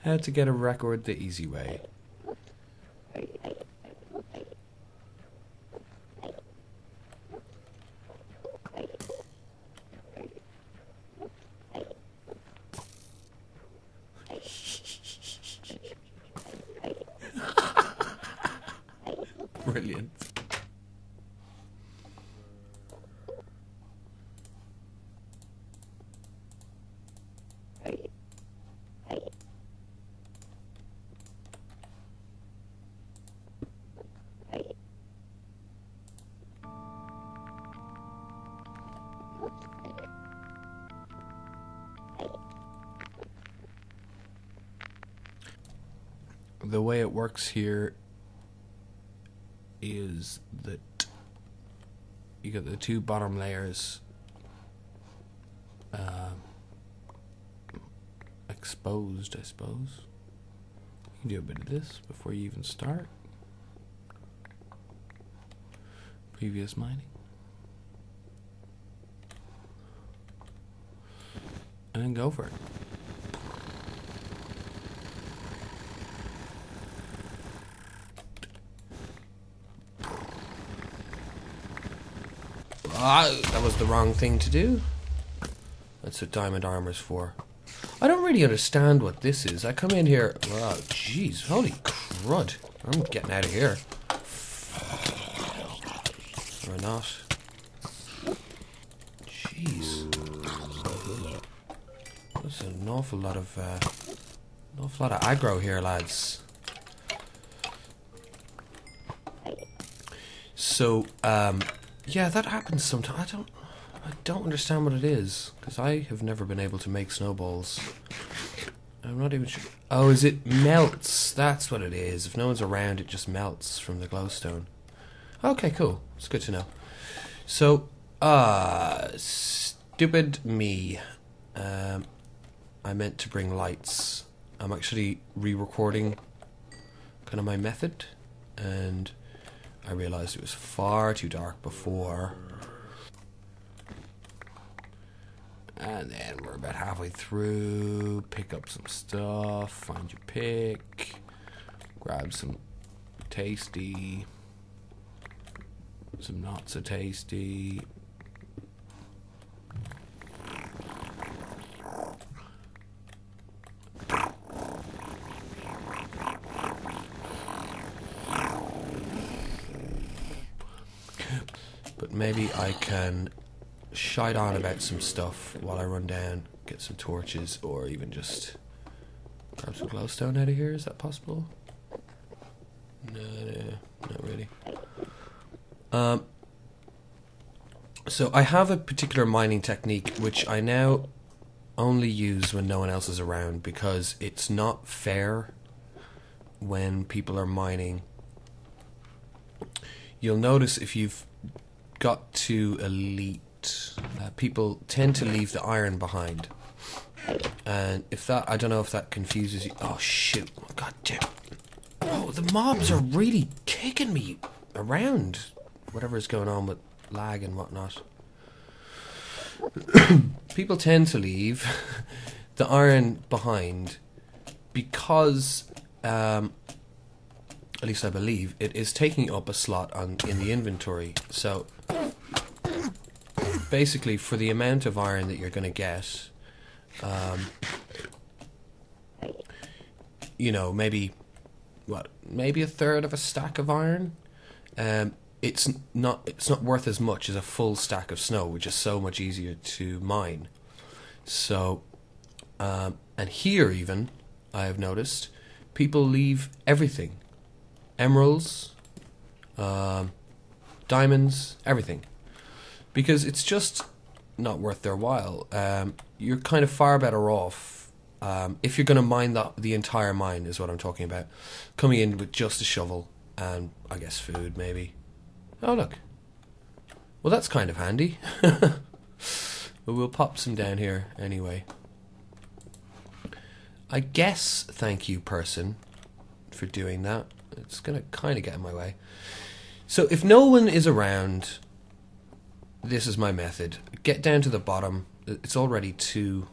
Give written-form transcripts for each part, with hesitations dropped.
How to get a record the easy way. Brilliant. The way it works here is that you got the two bottom layers exposed, I suppose. You can do a bit of this before you even start. Previous mining. And then go for it. That was the wrong thing to do. That's what diamond armor's for. I don't really understand what this is. I come in here. Wow, jeez, holy crud! I'm getting out of here. Or not? Jeez, there's an awful lot of aggro here, lads. So, yeah, that happens sometimes. I don't understand what it is, because I have never been able to make snowballs. I'm not even sure. Oh, is it melts? That's what it is. If no one's around, it just melts from the glowstone. Okay, cool. It's good to know. So, stupid me. I meant to bring lights. I'm actually re-recording kind of my method, and I realized it was far too dark before. And then we're about halfway through. Pick up some stuff, find your pick, grab some tasty, some not so tasty. But maybe I can shite on about some stuff while I run down, get some torches, or even just grab some glowstone out of here. Is that possible? No, not really. So I have a particular mining technique which I now only use when no one else is around, because it's not fair when people are mining. You'll notice if you've got to elite, people tend to leave the iron behind, and if that, I don't know if that confuses you. Oh shoot, god damn. Oh, the mobs are really kicking me around, whatever is going on with lag and whatnot. People tend to leave the iron behind because at least I believe it is taking up a slot in the inventory. So basically, for the amount of iron that you're going to get, you know, maybe a third of a stack of iron. It's not worth as much as a full stack of snow, which is so much easier to mine. So, and here even I have noticed people leave everything. Emeralds, diamonds, everything, because it's just not worth their while. You're kind of far better off if you're going to mine the entire mine, is what I'm talking about, coming in with just a shovel and I guess food maybe. Oh look, well that's kind of handy. But we'll pop some down here anyway. I guess thank you, person, for doing that. It's going to kind of get in my way. So if no one is around, this is my method. Get down to the bottom. It's already 2.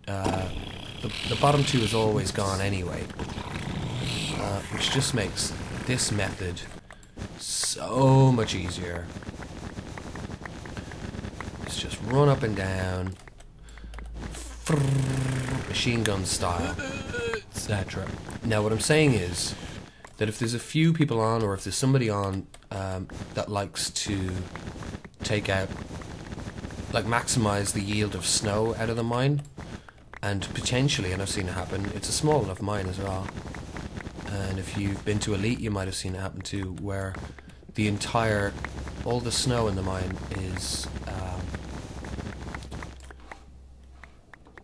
The bottom 2 is always gone anyway. Which just makes this method so much easier. Let's just run up and down. Machine gun style, etc. Now what I'm saying is that if there's a few people on, or if there's somebody on that likes to take out, like maximize the yield of snow out of the mine, and potentially, and I've seen it happen, it's a small enough mine as well, and if you've been to Elite you might have seen it happen too, where all the snow in the mine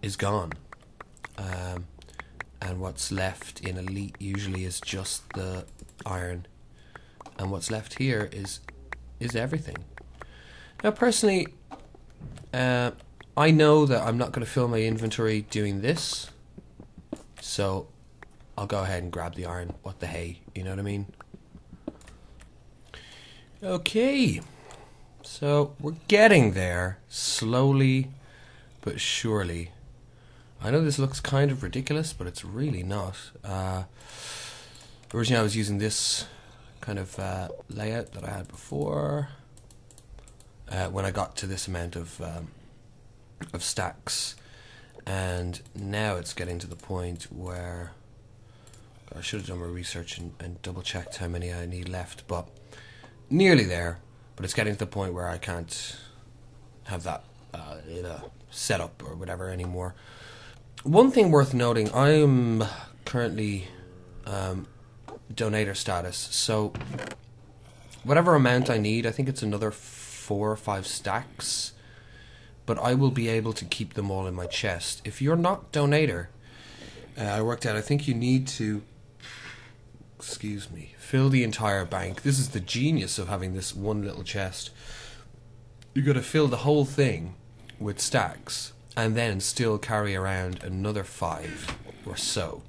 is gone, and what's left in Elite usually is just the iron, and what's left here is everything. Now personally, I know that I'm not going to fill my inventory doing this, so I'll go ahead and grab the iron. What the hey, you know what I mean? Okay, so we're getting there, slowly but surely. I know this looks kind of ridiculous, but it's really not. Originally I was using this kind of layout that I had before. When I got to this amount of stacks, and now it's getting to the point where I should have done my research and double checked how many I need left, but nearly there. But it's getting to the point where I can't have that set up or whatever anymore. One thing worth noting, I'm currently donator status, so whatever amount I need, I think it's another 4 or 5 stacks, but I will be able to keep them all in my chest. If you're not donator, I worked out, I think you need to, fill the entire bank. This is the genius of having this one little chest. You got to fill the whole thing with stacks, and then still carry around another 5 or so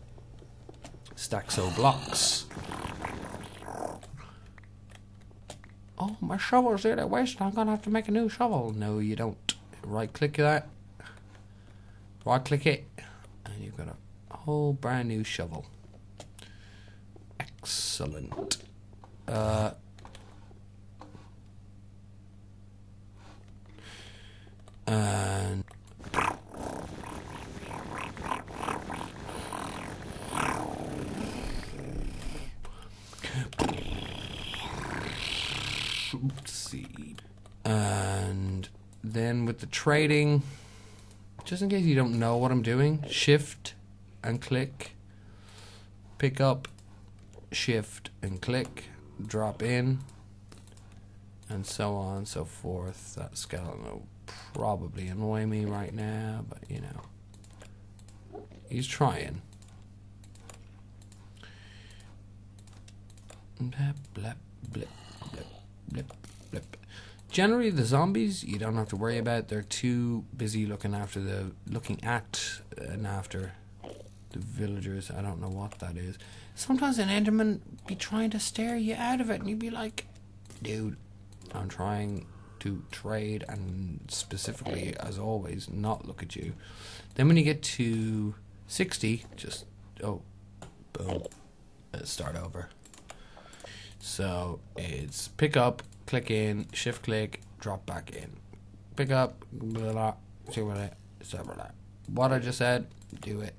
stackso blocks. Oh, my shovel's there to waste. I'm gonna have to make a new shovel. No, you don't. Right click that. Right click it, and you've got a whole brand new shovel. Excellent. And oopsie. And then with the trading, just in case you don't know what I'm doing, shift and click, pick up, shift and click, drop in, and so on and so forth. That skeleton will probably annoy me right now, but you know, he's trying. Blip, blip, blip, blip, blip, blip. Generally, the zombies you don't have to worry about. They're too busy looking at and after the villagers. I don't know what that is. Sometimes an enderman be trying to stare you out of it, and you'd be like, dude, I'm trying to trade and specifically, as always, not look at you. Then when you get to 60, just, oh, boom, start over. So it's pick up, click in, shift click, drop back in. Pick up, blah, blah, blah. What I just said, do it.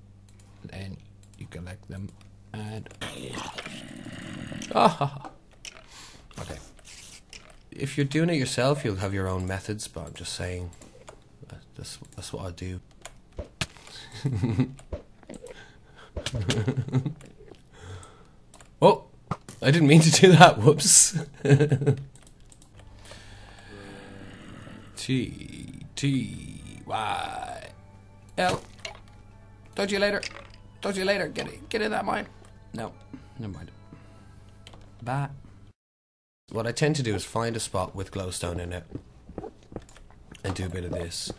Then you collect them and okay. If you're doing it yourself, you'll have your own methods, but I'm just saying that's what I do. Oh, I didn't mean to do that. Whoops. T-Y-L. Talk to you later. Talk to you later. Get in that mine. No, never mind. Bye. What I tend to do is find a spot with glowstone in it and do a bit of this.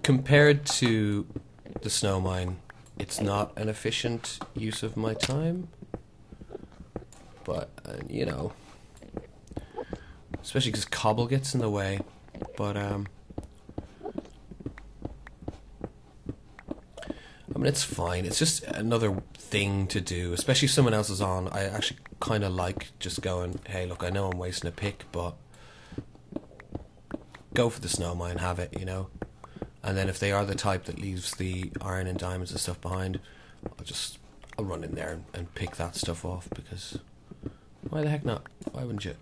compared to the snow mine, it's not an efficient use of my time. But, you know, especially because cobble gets in the way. But, I mean, it's fine. It's just another thing to do, especially if someone else is on. I actually kind of like just going, hey, look, I know I'm wasting a pick, but go for the snow mine, have it, you know. And then if they are the type that leaves the iron and diamonds and stuff behind, I'll run in there and pick that stuff off, because why the heck not? Why wouldn't you?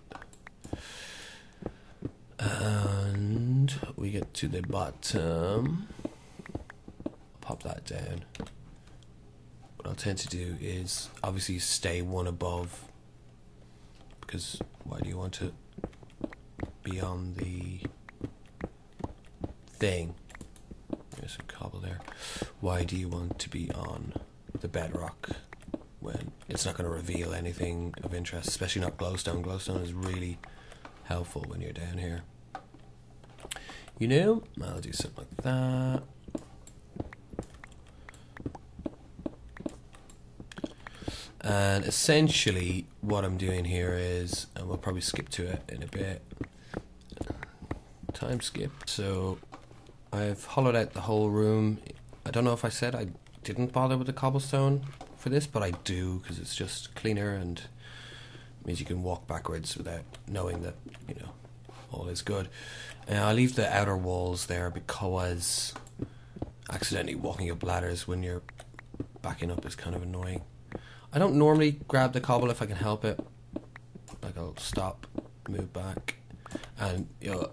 And we get to the bottom. Pop that down. What I'll tend to do is obviously stay one above, because why do you want to be on the thing? There's some cobble there. Why do you want to be on the bedrock when it's not going to reveal anything of interest, especially not glowstone? Glowstone is really helpful when you're down here. You know, I'll do something like that. And essentially what I'm doing here is, and we'll probably skip to it in a bit, time skip. So I've hollowed out the whole room. I don't know if I said I didn't bother with the cobblestone for this, but I do, because it's just cleaner and means you can walk backwards without knowing that, you know, all is good. I leave the outer walls there because accidentally walking up ladders when you're backing up is kind of annoying. I don't normally grab the cobble if I can help it. Like, I'll stop, move back, and, you know,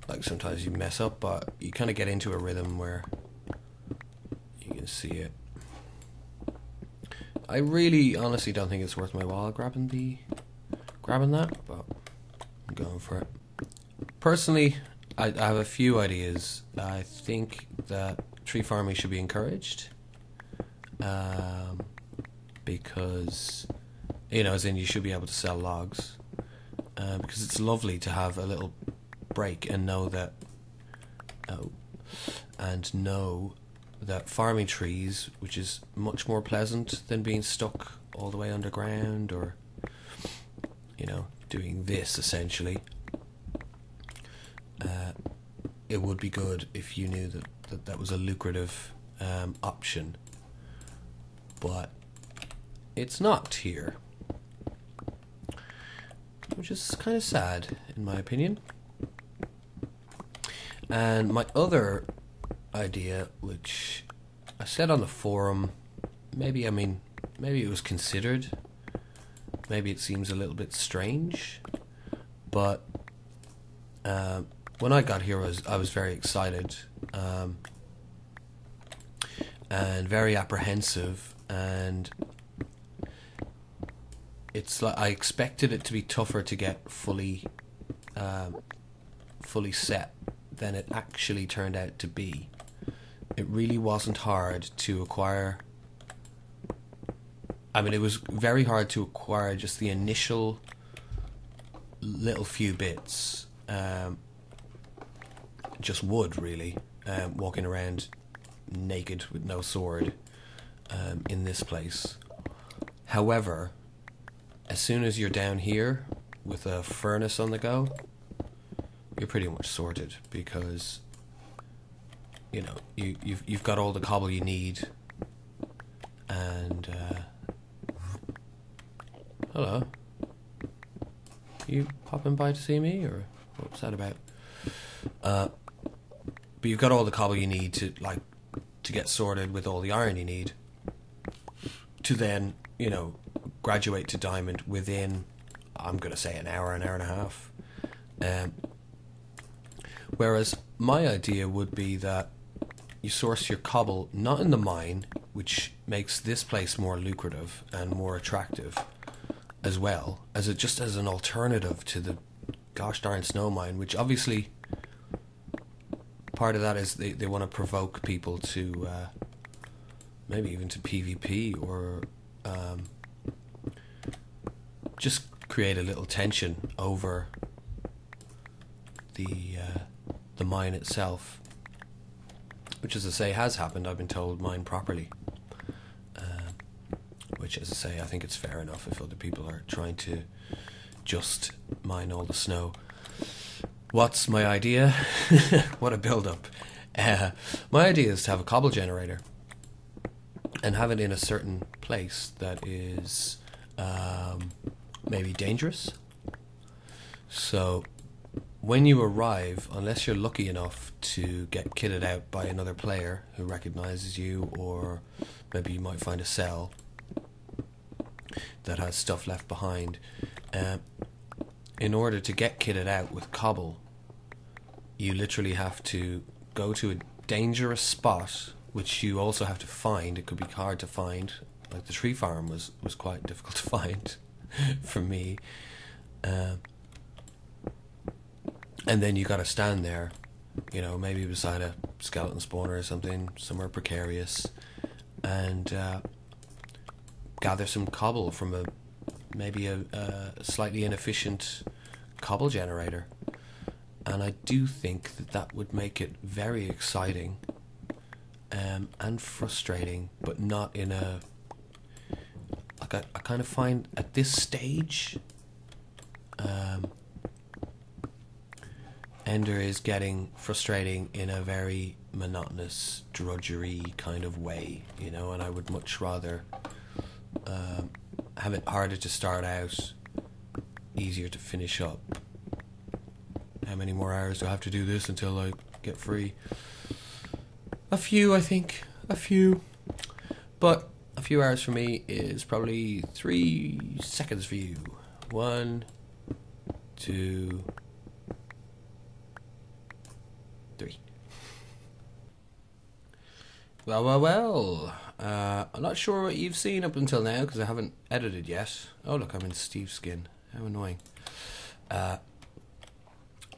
like, sometimes you mess up, but you kind of get into a rhythm where you can see it. I really honestly don't think it's worth my while grabbing that, but I'm going for it. Personally, I have a few ideas. I think that tree farming should be encouraged, because, you know, as in you should be able to sell logs, because it's lovely to have a little break and know that farming trees, which is much more pleasant than being stuck all the way underground, or, you know, doing this essentially. It would be good if you knew that was a lucrative option, but it's not here, which is kind of sad in my opinion. And my other idea, which I said on the forum, maybe it was considered, maybe it seems a little bit strange, but when I got here I was very excited and very apprehensive, and it's like I expected it to be tougher to get fully set than it actually turned out to be. It really wasn't hard to acquire. I mean, it was very hard to acquire just the initial little few bits, just wood really, walking around naked with no sword in this place. However, as soon as you're down here with a furnace on the go, you're pretty much sorted, because, you know, you've got all the cobble you need, and hello, you popping by to see me, or what's that about? But you've got all the cobble you need to get sorted with all the iron you need to then, you know, graduate to diamond within, I'm going to say, an hour and a half. Whereas my idea would be that you source your cobble not in the mine, which makes this place more lucrative and more attractive, as well as it just as an alternative to the gosh darn snow mine, which obviously part of that is they want to provoke people to maybe even to PvP, or just create a little tension over the mine itself. which, as I say, has happened. I've been told mine properly. Which, as I say, I think it's fair enough if other people are trying to just mine all the snow. What's my idea? What a build-up. My idea is to have a cobble generator and have it in a certain place that is maybe dangerous. So when you arrive, unless you're lucky enough to get kitted out by another player who recognizes you, or maybe you might find a cell that has stuff left behind, in order to get kitted out with cobble, you literally have to go to a dangerous spot, which you also have to find. It could be hard to find. Like the tree farm was quite difficult to find for me. And then you got to stand there, you know, maybe beside a skeleton spawner or something, somewhere precarious, and gather some cobble from maybe a slightly inefficient cobble generator. And I do think that would make it very exciting and frustrating, but not in a... Like I kind of find at this stage, Ender is getting frustrating in a very monotonous, drudgery kind of way, you know, and I would much rather have it harder to start out, easier to finish up. How many more hours do I have to do this until I get free? A few, I think. A few. But a few hours for me is probably 3 seconds for you. 1, 2, 3. Well. I'm not sure what you've seen up until now because I haven't edited yet. Oh look, I'm in Steve's skin. How annoying. I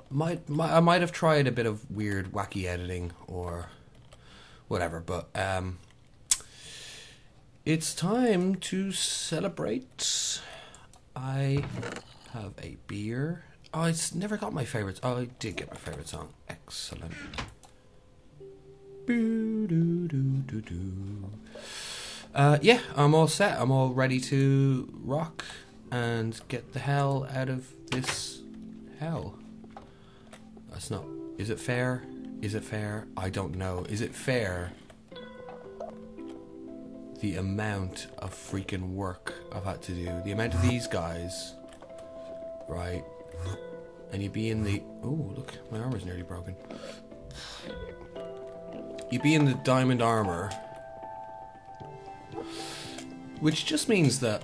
might have tried a bit of weird, wacky editing or whatever, but it's time to celebrate. I have a beer. Oh, it's never got my favourites. Oh, I did get my favourite song. Excellent. Yeah, I'm all set. I'm all ready to rock and get the hell out of this hell. That's not... Is it fair? Is it fair? I don't know. Is it fair? The amount of freaking work I've had to do. The amount of these guys. Right. And you'd be in the... Oh, look. My armor's nearly broken. You'd be in the diamond armor. Which just means that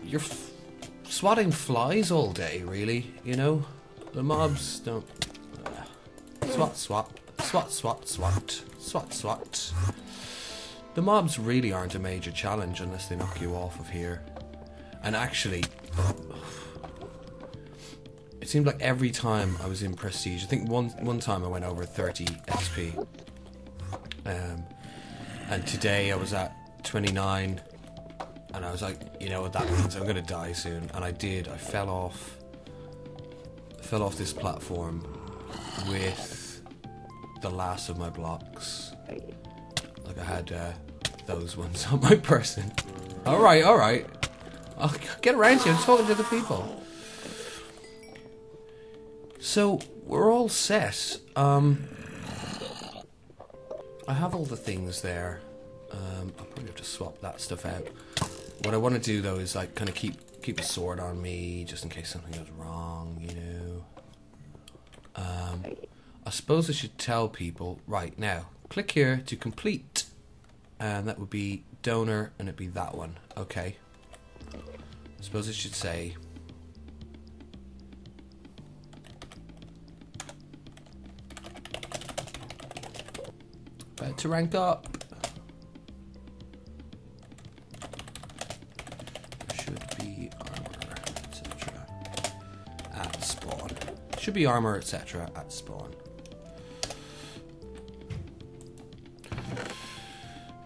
you're swatting flies all day, really, you know? The mobs don't... Swat. The mobs really aren't a major challenge unless they knock you off of here. And actually... It seemed like every time I was in Prestige, I think one time I went over 30 XP. And today I was at 29, and I was like, you know what that means, I'm gonna die soon. And I did. I fell off this platform with the last of my blocks. Like I had those ones on my person. Alright. I'll get around to you. I'm talking to the people. So, we're all set. I have all the things there. I'll probably have to swap that stuff out. What I want to do, though, is like kind of keep a sword on me, just in case something goes wrong, you know. I suppose I should tell people, right, now, click here to complete. And that would be donor, and it'd be that one. Okay. I suppose I should say... to rank up. Should be armor, etc. at spawn. Should be armor, etc. at spawn.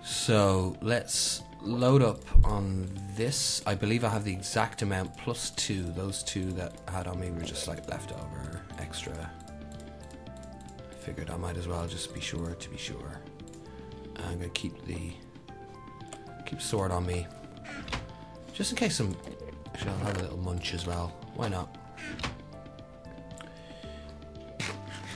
So let's load up on this. I believe I have the exact amount plus 2. Those 2 that I had on me were just like leftover extra figured I might as well just be sure to be sure. I'm gonna keep sword on me, just in case I'm. Actually, I'll have a little munch as well. Why not?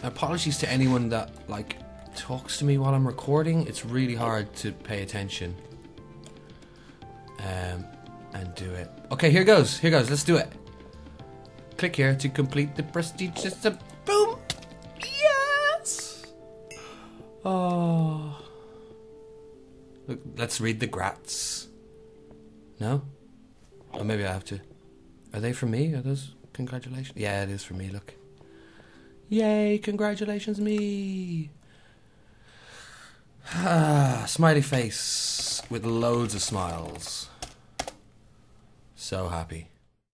Apologies to anyone that like talks to me while I'm recording. It's really hard to pay attention. And do it. Okay, here goes. Here goes. Let's do it. Click here to complete the prestige system. Boom. Yes. Oh. Look, let's read the grats. No? Or maybe I have to. Are they for me? Are those congratulations? Yeah, it is for me. Look. Yay! Congratulations, me. Smiley face with loads of smiles. So happy.